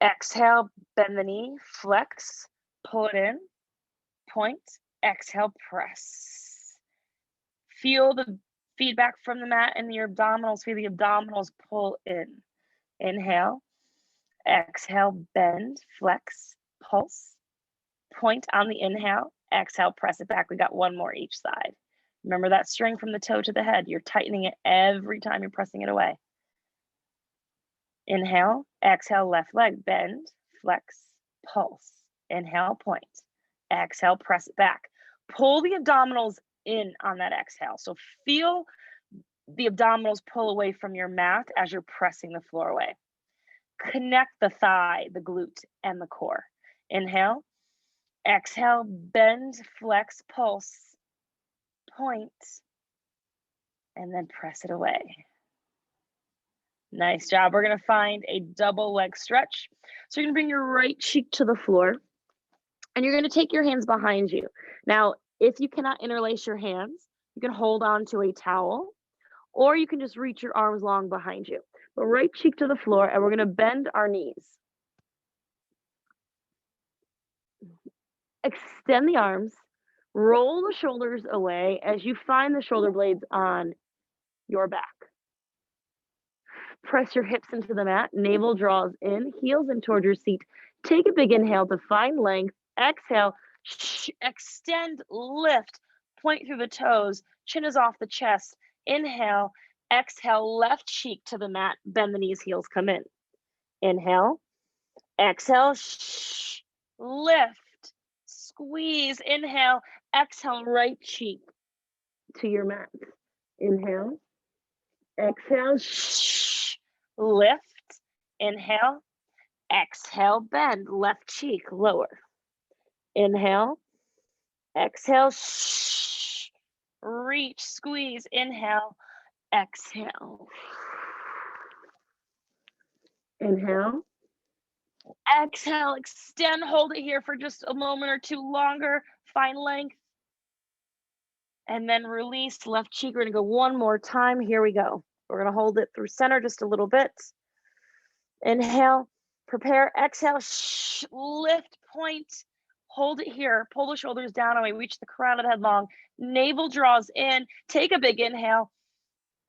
exhale, bend the knee, flex, pull it in, point, exhale, press. Feel the feedback from the mat and your abdominals, feel the abdominals pull in. Inhale, exhale, bend, flex, pulse, point on the inhale, exhale, press it back. We got one more each side. Remember that string from the toe to the head. You're tightening it every time you're pressing it away. Inhale, exhale, left leg, bend, flex, pulse. Inhale, point. Exhale, press it back. Pull the abdominals in on that exhale. So feel the abdominals pull away from your mat as you're pressing the floor away. Connect the thigh, the glute, and the core. Inhale, exhale, bend, flex, pulse, point, and then press it away. Nice job. We're gonna find a double leg stretch. So you're gonna bring your right cheek to the floor, and you're gonna take your hands behind you. Now, if you cannot interlace your hands, you can hold on to a towel, or you can just reach your arms long behind you. But right cheek to the floor, and we're gonna bend our knees. Extend the arms, roll the shoulders away as you find the shoulder blades on your back. Press your hips into the mat, navel draws in, heels in toward your seat. Take a big inhale to find length. Exhale, extend, lift, point through the toes, chin is off the chest. Inhale, exhale, left cheek to the mat, bend the knees, heels come in. Inhale, exhale, lift, squeeze, inhale, exhale, right cheek to your mat. Inhale, exhale, lift, inhale, exhale, bend, left cheek, lower. Inhale, exhale, reach, squeeze, inhale, exhale. Inhale, exhale, extend, hold it here for just a moment or two longer, find length. And then release, left cheek. We're gonna go one more time. Here we go. We're gonna hold it through center just a little bit. Inhale, prepare, exhale, lift, point, hold it here. Pull the shoulders down and we reach the crown of the head long. Navel draws in, take a big inhale.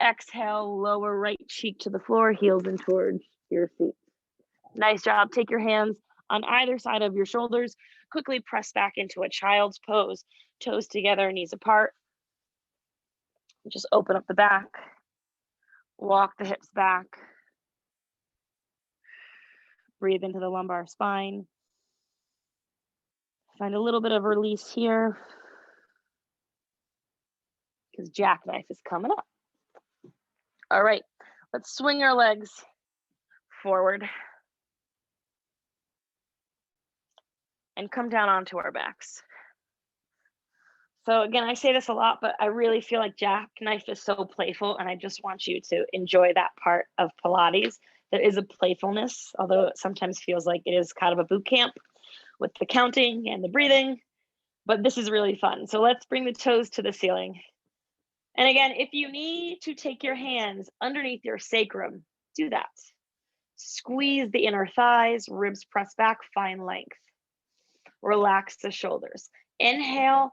Exhale, lower right cheek to the floor, heels in towards your feet. Nice job. Take your hands on either side of your shoulders. Quickly press back into a child's pose. Toes together, knees apart. Just open up the back. Walk the hips back. Breathe into the lumbar spine. Find a little bit of release here because Jackknife is coming up. All right, let's swing our legs forward and come down onto our backs. So again, I say this a lot, but I really feel like Jackknife is so playful, and I just want you to enjoy that part of Pilates. There is a playfulness, although it sometimes feels like it is kind of a boot camp with the counting and the breathing, but this is really fun. So let's bring the toes to the ceiling. And again, if you need to take your hands underneath your sacrum, do that. Squeeze the inner thighs, ribs press back, find length. Relax the shoulders. Inhale,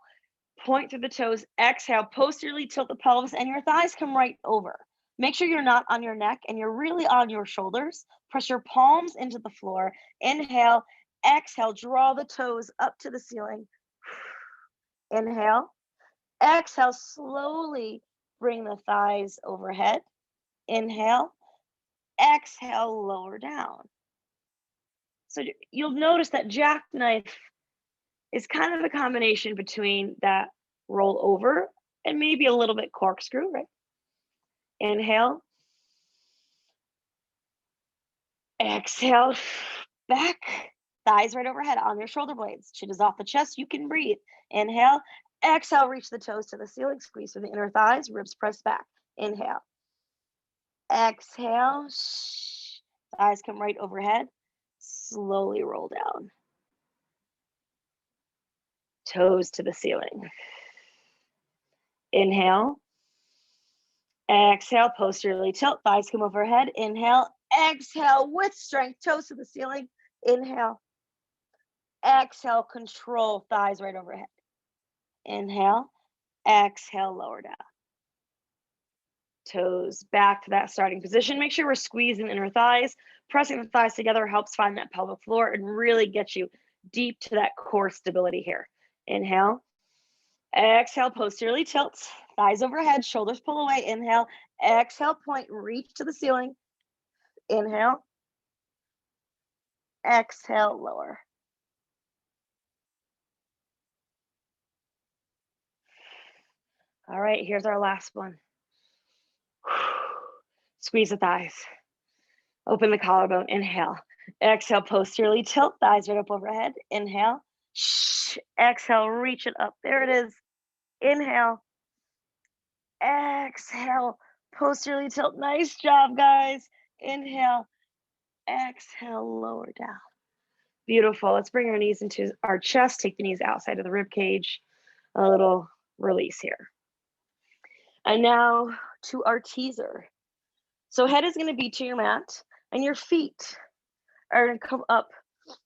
point through the toes. Exhale, posteriorly tilt the pelvis and your thighs come right over. Make sure you're not on your neck and you're really on your shoulders. Press your palms into the floor. Inhale, exhale, draw the toes up to the ceiling. Inhale, exhale, slowly bring the thighs overhead. Inhale, exhale, lower down. So you'll notice that Jackknife is kind of a combination between that roll over and maybe a little bit corkscrew, right? Inhale, exhale, back, thighs right overhead on your shoulder blades. Chin is off the chest, you can breathe. Inhale, exhale, reach the toes to the ceiling, squeeze through the inner thighs, ribs press back. Inhale, exhale, thighs come right overhead, slowly roll down. Toes to the ceiling. Inhale, exhale, posteriorly tilt, thighs come overhead. Inhale, exhale with strength, toes to the ceiling. Inhale, exhale, control, thighs right overhead. Inhale, exhale, lower down. Toes back to that starting position. Make sure we're squeezing the inner thighs. Pressing the thighs together helps find that pelvic floor and really get you deep to that core stability here. Inhale, exhale, posteriorly tilt, thighs overhead, shoulders pull away. Inhale, exhale, point, reach to the ceiling. Inhale, exhale, lower. All right, here's our last one. Squeeze the thighs. Open the collarbone. Inhale. Exhale, posteriorly tilt, thighs right up overhead. Inhale. Exhale, reach it up. There it is. Inhale. Exhale, posteriorly tilt. Nice job, guys. Inhale. Exhale, lower down. Beautiful. Let's bring our knees into our chest. Take the knees outside of the rib cage. A little release here. And now to our teaser. So head is going to be to your mat and your feet are going to come up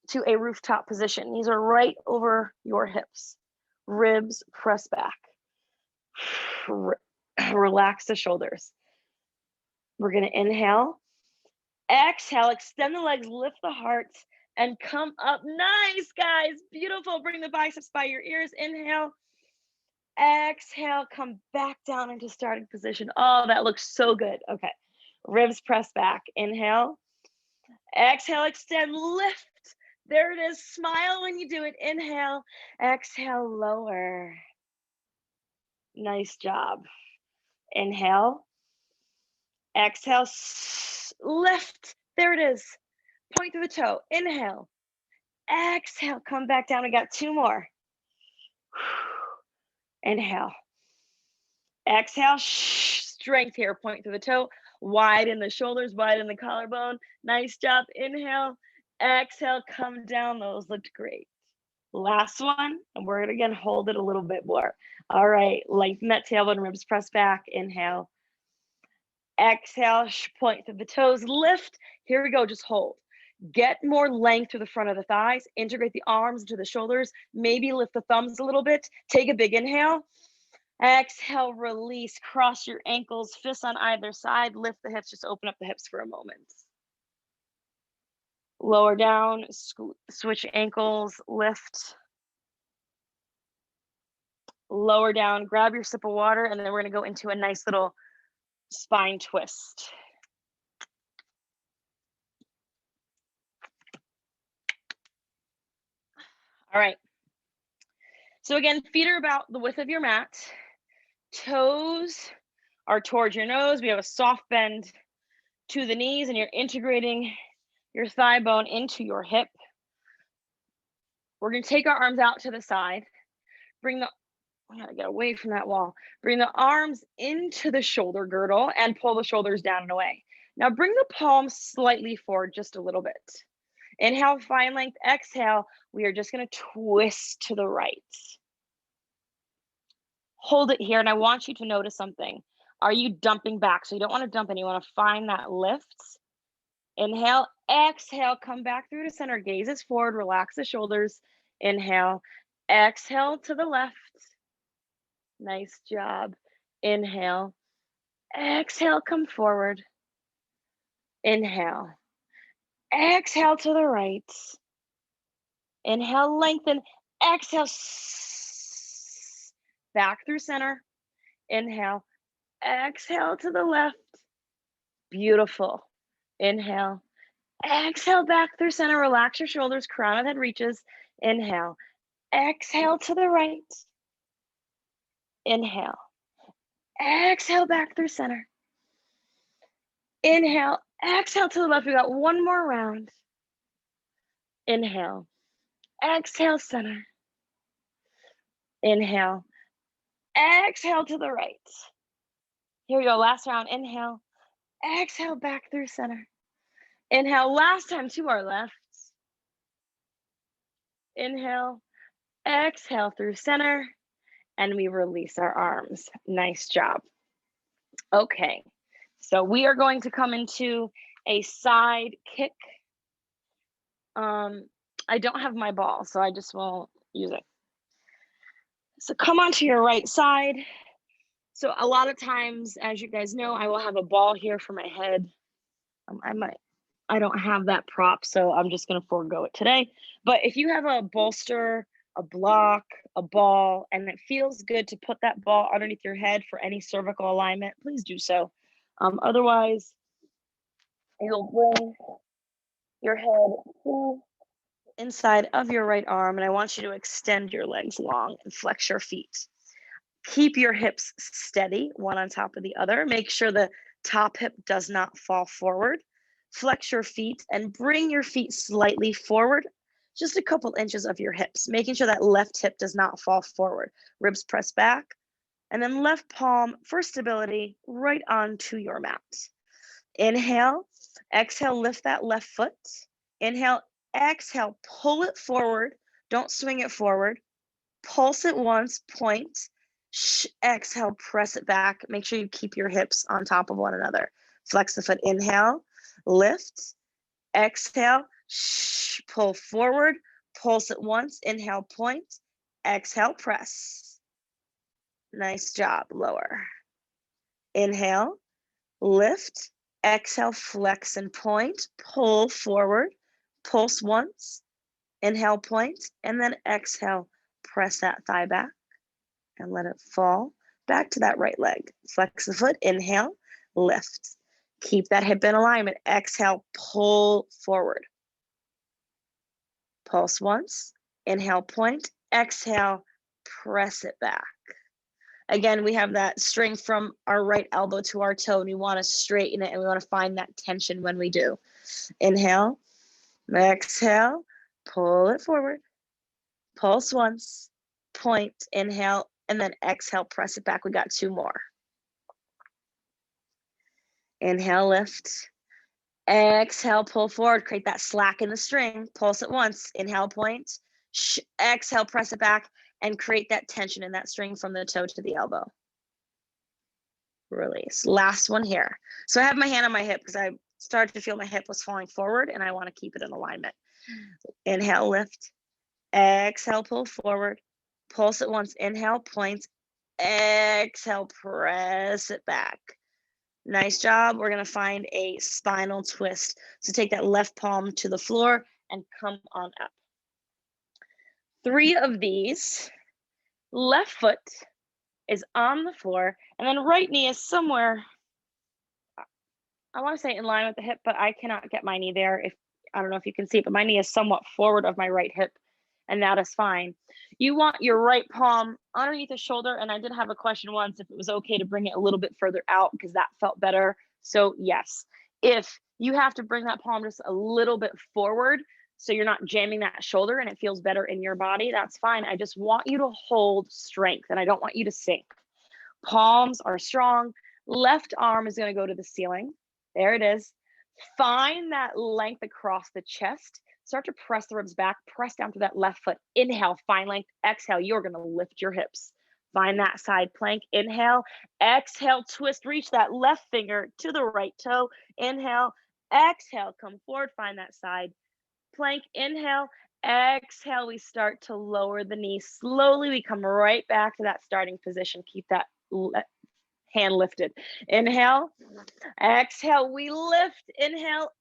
to a rooftop position. Knees are right over your hips. Ribs press back. Relax the shoulders. We're going to inhale. Exhale, extend the legs, lift the heart, and come up. Nice, guys. Beautiful. Bring the biceps by your ears. Inhale. Exhale, come back down into starting position. Oh, that looks so good. Okay. Ribs press back. Inhale. Exhale, extend, lift. There it is. Smile when you do it. Inhale. Exhale, lower. Nice job. Inhale. Exhale, lift. There it is. Point to the toe. Inhale. Exhale, come back down. I got two more. Inhale. Exhale, strength here. Point to the toe. Widen the shoulders, widen the collarbone. Nice job. Inhale. Exhale, come down. Those looked great. Last one, and we're gonna again hold it a little bit more. All right, lengthen that tailbone, ribs press back. Inhale. Exhale, point to the toes, lift. Here we go, just hold. Get more length to the front of the thighs, integrate the arms into the shoulders, maybe lift the thumbs a little bit. Take a big inhale. Exhale, release, cross your ankles, fists on either side, lift the hips, just open up the hips for a moment. Lower down, switch ankles, lift. Lower down, grab your sip of water, and then we're gonna go into a nice little spine twist. All right. So again, feet are about the width of your mat. Toes are towards your nose. We have a soft bend to the knees, and you're integrating your thigh bone into your hip. We're gonna take our arms out to the side. I gotta get away from that wall. Bring the arms into the shoulder girdle and pull the shoulders down and away. Now bring the palms slightly forward just a little bit. Inhale, find length. Exhale, we are just gonna twist to the right. Hold it here, and I want you to notice something. Are you dumping back? So you don't wanna dump and you wanna find that lift. Inhale, exhale, come back through to center, gazes forward, relax the shoulders. Inhale, exhale to the left. Nice job. Inhale. Exhale, come forward. Inhale. Exhale to the right. Inhale, lengthen. Exhale. Back through center. Inhale. Exhale to the left. Beautiful. Inhale. Exhale back through center. Relax your shoulders. Crown of head reaches. Inhale. Exhale to the right. Inhale. Exhale back through center. Inhale. Exhale to the left. We got one more round. Inhale. Exhale, center. Inhale. Exhale to the right. Here we go. Last round. Inhale. Exhale back through center. Inhale. Last time to our left. Inhale. Exhale through center. And we release our arms. Nice job. Okay. So we are going to come into a side kick. I don't have my ball, so I just won't use it. So come onto your right side. So a lot of times, as you guys know, I will have a ball here for my head. I don't have that prop, so I'm just gonna forego it today. But if you have a bolster, a block, a ball, and it feels good to put that ball underneath your head for any cervical alignment, please do so. Otherwise, you'll bring your head to the inside of your right arm, and I want you to extend your legs long and flex your feet. Keep your hips steady, one on top of the other. Make sure the top hip does not fall forward. Flex your feet and bring your feet slightly forward, just a couple inches of your hips, making sure that left hip does not fall forward. Ribs press back, and then left palm for stability right onto your mat. Inhale, exhale, lift that left foot. Inhale, exhale, pull it forward. Don't swing it forward. Pulse it once, point. Exhale, press it back. Make sure you keep your hips on top of one another. Flex the foot. Inhale, lift. Exhale, pull forward. Pulse it once. Inhale, point. Exhale, press. Nice job. Lower. Inhale, lift. Exhale, flex and point. Pull forward. Pulse once. Inhale, point. And then exhale, press that thigh back and let it fall back to that right leg. Flex the foot. Inhale, lift. Keep that hip in alignment. Exhale, pull forward. Pulse once. Inhale, point. Exhale, press it back. Again, we have that string from our right elbow to our toe, and we want to straighten it, and we want to find that tension when we do. Inhale, exhale, pull it forward. Pulse once, point, inhale, and then exhale, press it back. We got two more. Inhale, lift. Exhale, pull forward. Create that slack in the string. Pulse it once. Inhale, point. Exhale, press it back, and create that tension in that string from the toe to the elbow. Release. Last one here. So I have my hand on my hip because I started to feel my hip was falling forward, and I want to keep it in alignment. Inhale, lift. Exhale, pull forward. Pulse it once. Inhale, point. exhale, press it back. Nice job. We're going to find a spinal twist. So take that left palm to the floor and come on up. 3 of these. Left foot is on the floor, and then right knee is somewhere, I want to say in line with the hip, but I cannot get my knee there. I don't know if you can see it, but my knee is somewhat forward of my right hip, and that is fine. You want your right palm underneath the shoulder, and I did have a question once if it was okay to bring it a little bit further out because that felt better. So yes, if you have to bring that palm just a little bit forward so you're not jamming that shoulder and it feels better in your body, that's fine. I just want you to hold strength and I don't want you to sink. Palms are strong. Left arm is going to go to the ceiling. There it is. Find that length across the chest. Start to press the ribs back. Press down to that left foot. Inhale, find length. Exhale, you're going to lift your hips. Find that side plank. Inhale. Exhale, twist. Reach that left finger to the right toe. Inhale. Exhale, come forward. Find that side plank. Inhale. Exhale, we start to lower the knee. Slowly, we come right back to that starting position. Keep that hand lifted. Inhale. Exhale, we lift. Inhale.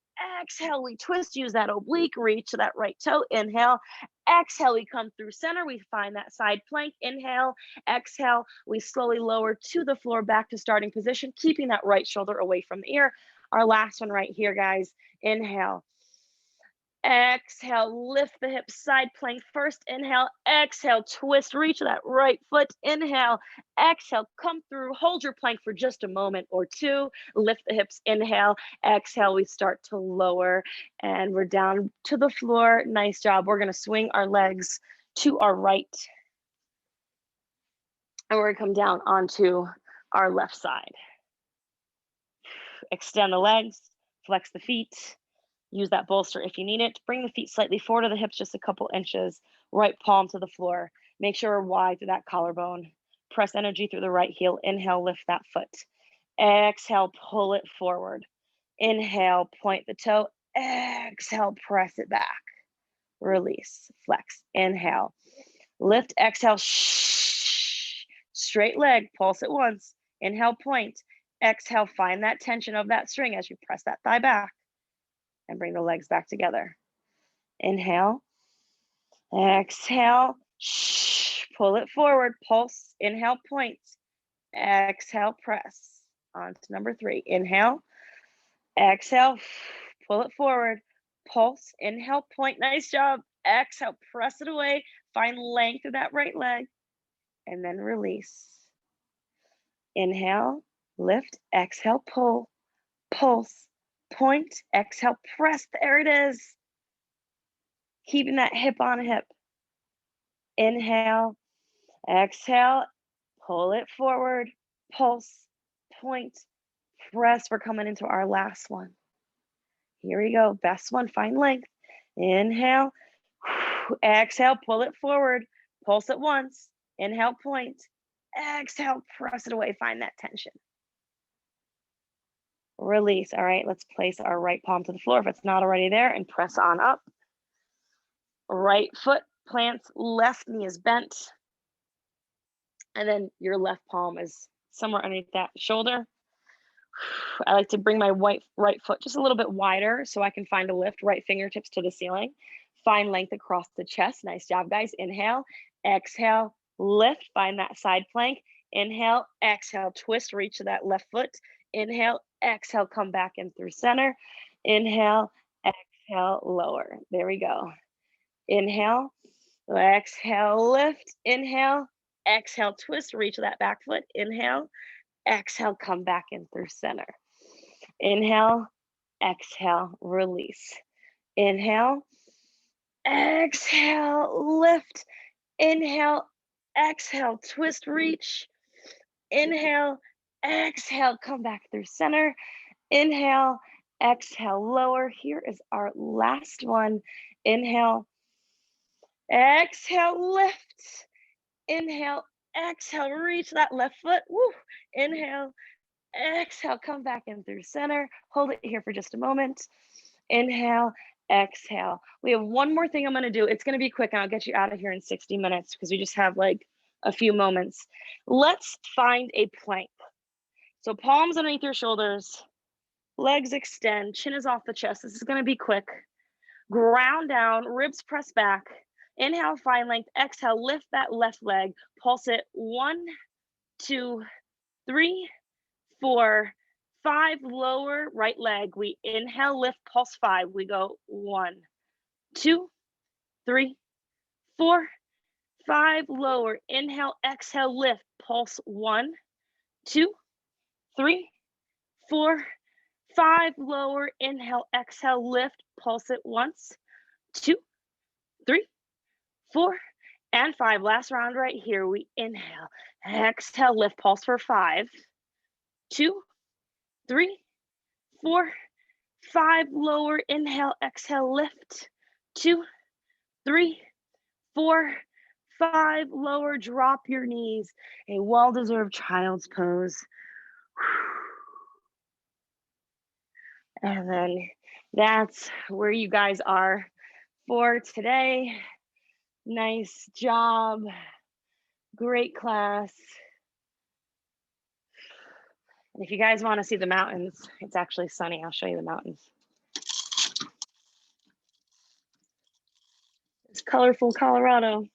Exhale, we twist. Use that oblique. Reach to that right toe. Inhale. Exhale, we come through center. We find that side plank. Inhale. Exhale, we slowly lower to the floor, back to starting position, keeping that right shoulder away from the ear. Our last one right here, guys. Inhale. Exhale, lift the hips, side plank first. Inhale, exhale, twist, reach that right foot. Inhale, exhale, come through, hold your plank for just a moment or two. Lift the hips, inhale, exhale, we start to lower and we're down to the floor. Nice job. We're going to swing our legs to our right and we're going to come down onto our left side. Extend the legs, flex the feet. Use that bolster if you need it. Bring the feet slightly forward to the hips, just a couple inches. Right palm to the floor. Make sure we're wide through that collarbone. Press energy through the right heel. Inhale, lift that foot. Exhale, pull it forward. Inhale, point the toe. Exhale, press it back. Release, flex. Inhale, lift, exhale, shh. Straight leg, pulse at once. Inhale, point. Exhale, find that tension of that string as you press that thigh back. And bring the legs back together. Inhale. Exhale. Shh. Pull it forward. Pulse. Inhale, point. Exhale, press. On to number 3. Inhale. Exhale. Pull it forward. Pulse. Inhale, point. Nice job. Exhale, press it away. Find length of that right leg. And then release. Inhale. Lift. Exhale, pull. Pulse. Point, exhale, press. There it is. Keeping that hip on hip. Inhale, exhale, pull it forward, pulse, point, press. We're coming into our last one. Here we go. Best one. Find length. Inhale, exhale, pull it forward, pulse at once. Inhale, point, exhale, press it away. Find that tension. Release. All right, let's place our right palm to the floor if it's not already there and press on up. Right foot plants, left knee is bent. And then your left palm is somewhere underneath that shoulder. I like to bring my right foot just a little bit wider so I can find a lift. Right fingertips to the ceiling. Find length across the chest. Nice job, guys. Inhale, exhale, lift. Find that side plank. Inhale, exhale, twist, reach to that left foot. Inhale, exhale, come back in through center. Inhale, exhale, lower. There we go. Inhale, exhale, lift. Inhale, exhale, twist, reach that back foot. Inhale, exhale, come back in through center. Inhale, exhale, release. Inhale, exhale, lift. Inhale, exhale, twist, reach. Inhale, exhale, come back through center. Inhale, exhale, lower. Here is our last one. Inhale, exhale, lift. Inhale, exhale, reach that left foot. Woo. Inhale, exhale, come back in through center. Hold it here for just a moment. Inhale, exhale. We have one more thing I'm going to do. It's going to be quick and I'll get you out of here in 60 minutes because we just have like a few moments. Let's find a plank. So palms underneath your shoulders, legs extend, chin is off the chest. This is going to be quick. Ground down, ribs press back. Inhale, find length. Exhale, lift that left leg. Pulse it. 1, 2, 3, 4, 5. Lower right leg. We inhale, lift, pulse 5. We go 1, 2, 3, 4, 5. Lower. Inhale, exhale, lift, pulse 1, 2, 3, 4, 5. Lower. Inhale, exhale, lift, pulse it once, 2, 3, 4, and 5. Last round right here. We inhale, exhale, lift, pulse for 5, 2, 3, 4, 5. Lower. Inhale, exhale, lift, 2, 3, 4, 5. Lower. Drop your knees. A well-deserved child's pose. And then that's where you guys are for today. Nice job. Great class. And if you guys want to see the mountains, it's actually sunny. I'll show you the mountains. It's colorful Colorado.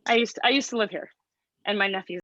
I used to live here, and my nephews